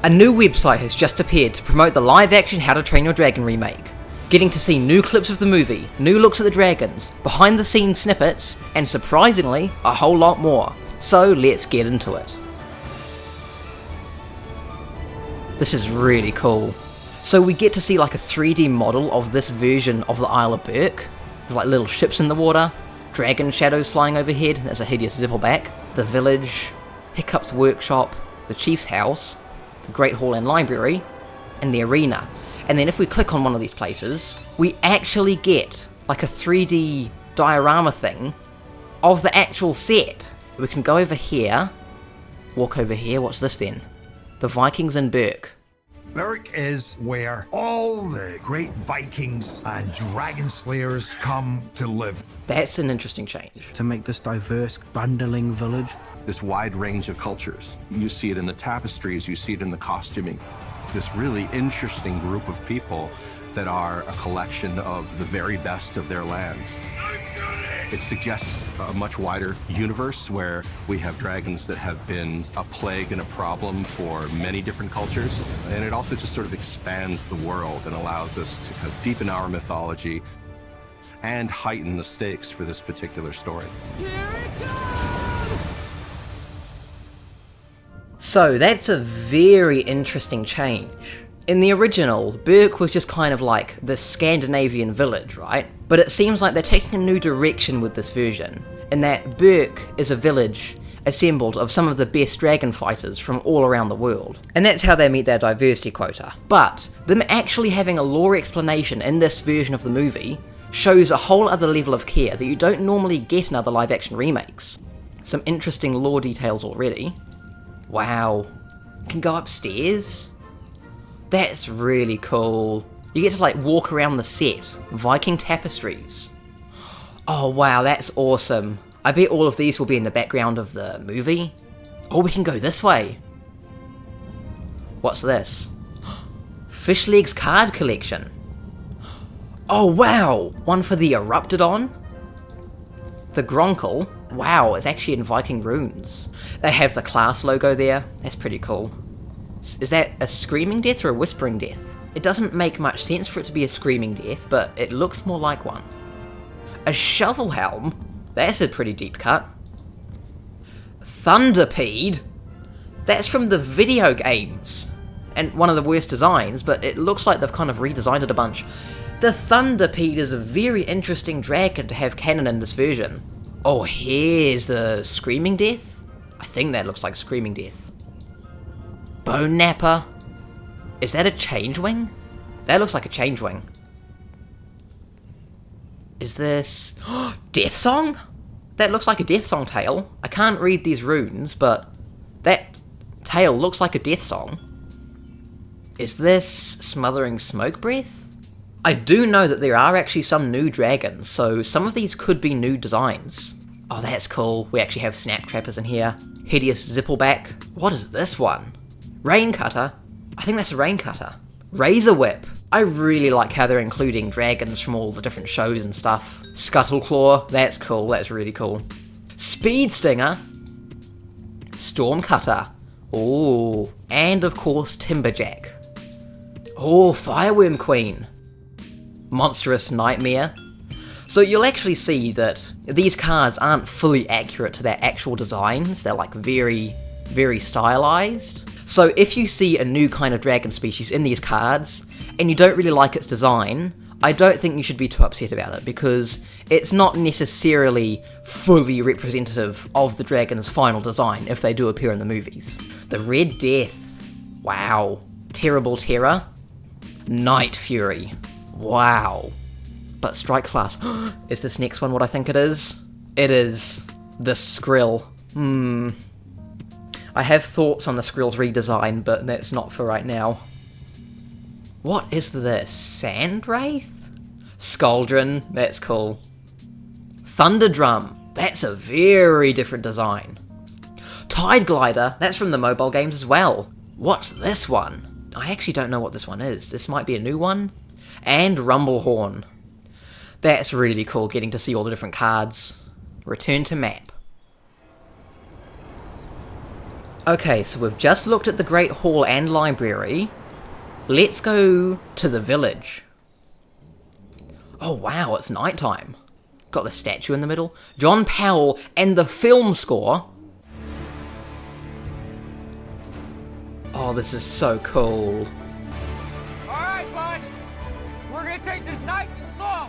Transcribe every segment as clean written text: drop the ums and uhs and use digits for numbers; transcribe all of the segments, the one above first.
A new website has just appeared to promote the live-action How to Train Your Dragon remake. Getting to see new clips of the movie, new looks at the dragons, behind-the-scenes snippets, and surprisingly, a whole lot more. So let's get into it. This is really cool. So we get to see like a 3D model of this version of the Isle of Berk. There's like little ships in the water, dragon shadows flying overhead, there's a hideous zippleback, the village, Hiccups workshop, the chief's house, the Great Hall and Library, and the arena. And then if we click on one of these places, we actually get like a 3D diorama thing of the actual set. We can go over here, walk over here, what's this then? The Vikings in Berk. Berk is where all the great Vikings and dragon slayers come to live. That's an interesting change. To make this diverse, bundling village. This wide range of cultures. You see it in the tapestries, you see it in the costuming. This really interesting group of people that are a collection of the very best of their lands. It suggests a much wider universe where we have dragons that have been a plague and a problem for many different cultures. And it also just sort of expands the world and allows us to kind of deepen our mythology and heighten the stakes for this particular story. So that's a very interesting change. In the original, Berk was just kind of like this Scandinavian village, right? But it seems like they're taking a new direction with this version, in that Berk is a village assembled of some of the best dragon fighters from all around the world. And that's how they meet their diversity quota. But them actually having a lore explanation in this version of the movie shows a whole other level of care that you don't normally get in other live action remakes. Some interesting lore details already. Wow. You can go upstairs? That's really cool. You get to like walk around the set. Viking tapestries. Oh wow, that's awesome. I bet all of these will be in the background of the movie. Oh, we can go this way. What's this? Fishlegs card collection. Oh wow, one for the Eruptodon. The Gronkle. Wow, it's actually in Viking runes. They have the class logo there. That's pretty cool. Is that a screaming death or a whispering death? It doesn't make much sense for it to be a screaming death, but it looks more like one. A shovel helm? That's a pretty deep cut. Thunderpede? That's from the video games. And one of the worst designs, but it looks like they've kind of redesigned it a bunch. The Thunderpede is a very interesting dragon to have canon in this version. Oh, here's the Screaming Death? I think that looks like Screaming Death. Bone Napper? Is that a Changewing? That looks like a Changewing. Is this... Death Song? That looks like a Death Song tail. I can't read these runes, but that tail looks like a Death Song. Is this Smothering Smoke Breath? I do know that there are actually some new dragons, so some of these could be new designs. Oh, that's cool. We actually have Snap Trappers in here. Hideous Zippleback. What is this one? Rain Cutter? I think that's a Rain Cutter. Razor Whip. I really like how they're including dragons from all the different shows and stuff. Scuttleclaw. That's cool. That's really cool. Speed Stinger. Storm Cutter. Oh, and of course Timberjack. Oh, Fireworm Queen. Monstrous Nightmare. So you'll actually see that these cards aren't fully accurate to their actual designs. They're like very, very stylized. So if you see a new kind of dragon species in these cards, and you don't really like its design, I don't think you should be too upset about it, because it's not necessarily fully representative of the dragon's final design if they do appear in the movies. The Red Death. Wow. Terrible Terror. Night Fury. Wow. But strike class. Is this next one what I think it is? It is. The Skrill. I have thoughts on the Skrill's redesign, but that's not for right now. What is this? Sand Wraith? Skuldron. That's cool. Thunderdrum. That's a very different design. Tide Glider. That's from the mobile games as well. What's this one? I actually don't know what this one is. This might be a new one. And Rumblehorn. That's really cool, getting to see all the different cards. Return to map. Okay, so we've just looked at the Great Hall and Library. Let's go to the village. Oh wow, it's nighttime. Got the statue in the middle. John Powell and the film score. Oh, this is so cool. Alright, bud. We're gonna take this nice and slow.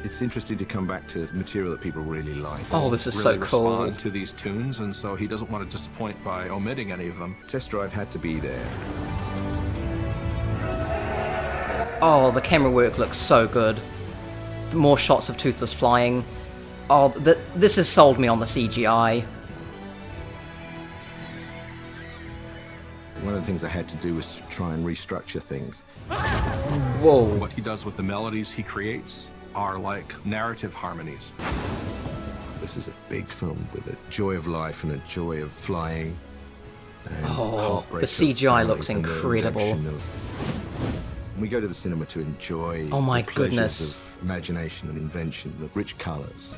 It's interesting to come back to material that people really like. Oh, this is really so cool. Respond to these tunes, and so he doesn't want to disappoint by omitting any of them. Test Drive had to be there. Oh, the camera work looks so good. More shots of Toothless flying. Oh, this has sold me on the CGI. One of the things I had to do was to try and restructure things. Whoa. What he does with the melodies he creates are like narrative harmonies. This is a big film with a joy of life and a joy of flying. And Oh, heartbreak the of CGI looks families and the incredible. redemption of- We go to the cinema to enjoy Oh my the pleasures goodness. of imagination and invention, the rich colors.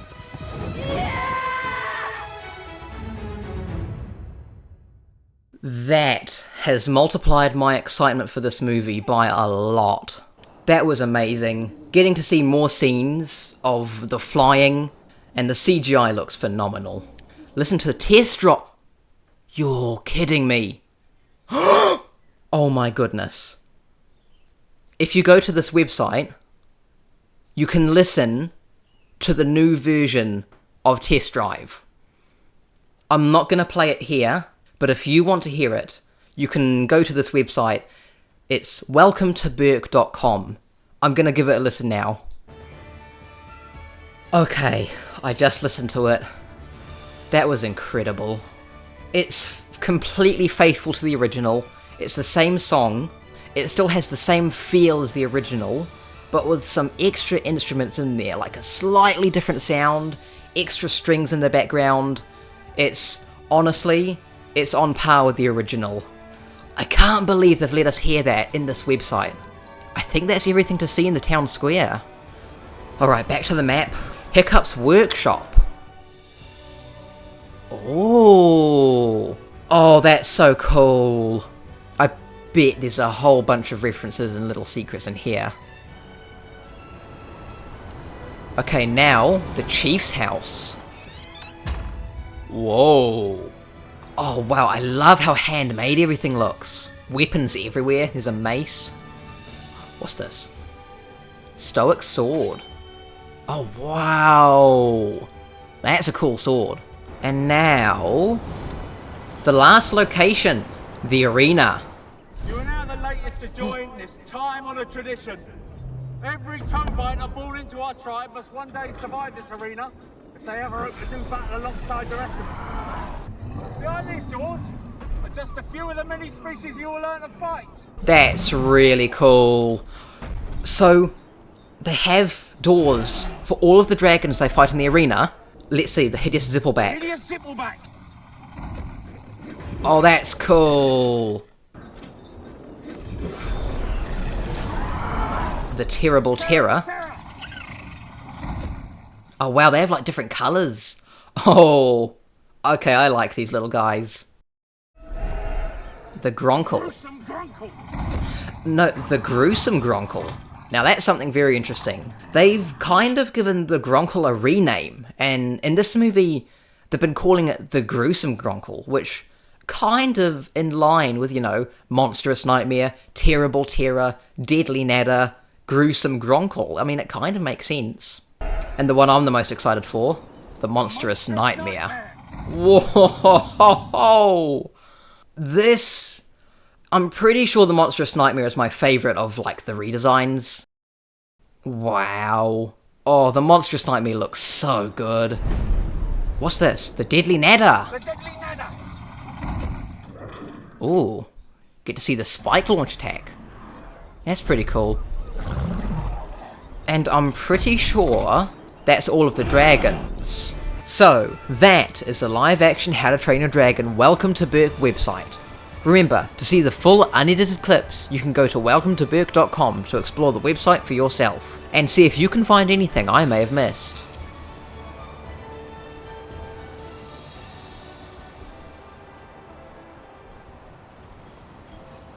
That has multiplied my excitement for this movie by a lot. That was amazing. Getting to see more scenes of the flying, and the CGI looks phenomenal. Listen to the test drop. You're kidding me. Oh my goodness. If you go to this website, you can listen to the new version of Test Drive. I'm not going to play it here, but if you want to hear it, you can go to this website. It's welcometoburke.com. I'm going to give it a listen now. Okay, I just listened to it. That was incredible. It's completely faithful to the original. It's the same song. It still has the same feel as the original, but with some extra instruments in there, like a slightly different sound, extra strings in the background. It's, honestly, it's on par with the original. I can't believe they've let us hear that in this website. I think that's everything to see in the town square. Alright, back to the map. Hiccups Workshop. Oh, that's so cool. I bet there's a whole bunch of references and little secrets in here. Okay, now, the chief's house. Whoa. Oh wow, I love how handmade everything looks. Weapons everywhere, there's a mace. What's this? Stoic sword. Oh wow. That's a cool sword. And now, the last location, the arena. You are now the latest to join this time-honored tradition. Every toe-biter born into our tribe must one day survive this arena if they ever hope to do battle alongside the rest of us. Behind these doors are just a few of the many species you will learn to fight. That's really cool. So, they have doors for all of the dragons they fight in the arena. Let's see, the hideous Zippleback. Hideous Zippleback. Oh, that's cool. The Terrible Terror. Oh wow, they have like different colours. Oh, okay, I like these little guys. The Gronkle. Gruesome Grunkle. No, the Gruesome Gronkle. Now that's something very interesting. They've kind of given the Gronkle a rename, and in this movie, they've been calling it the Gruesome Gronkle, which kind of in line with, you know, Monstrous Nightmare, Terrible Terror, Deadly Nadder, Gruesome Gronkle. I mean, it kind of makes sense. And the one I'm the most excited for, the Monstrous Nightmare. Whoa! This... I'm pretty sure the Monstrous Nightmare is my favourite of, like, the redesigns. Wow. Oh, the Monstrous Nightmare looks so good. What's this? The Deadly Nadder! The Deadly Nadder. Ooh. Get to see the spike launch attack. That's pretty cool. And I'm pretty sure that's all of the dragons. So, that is the live-action How to Train Your Dragon Welcome to Burke website. Remember, to see the full unedited clips, you can go to welcometoburke.com to explore the website for yourself, and see if you can find anything I may have missed.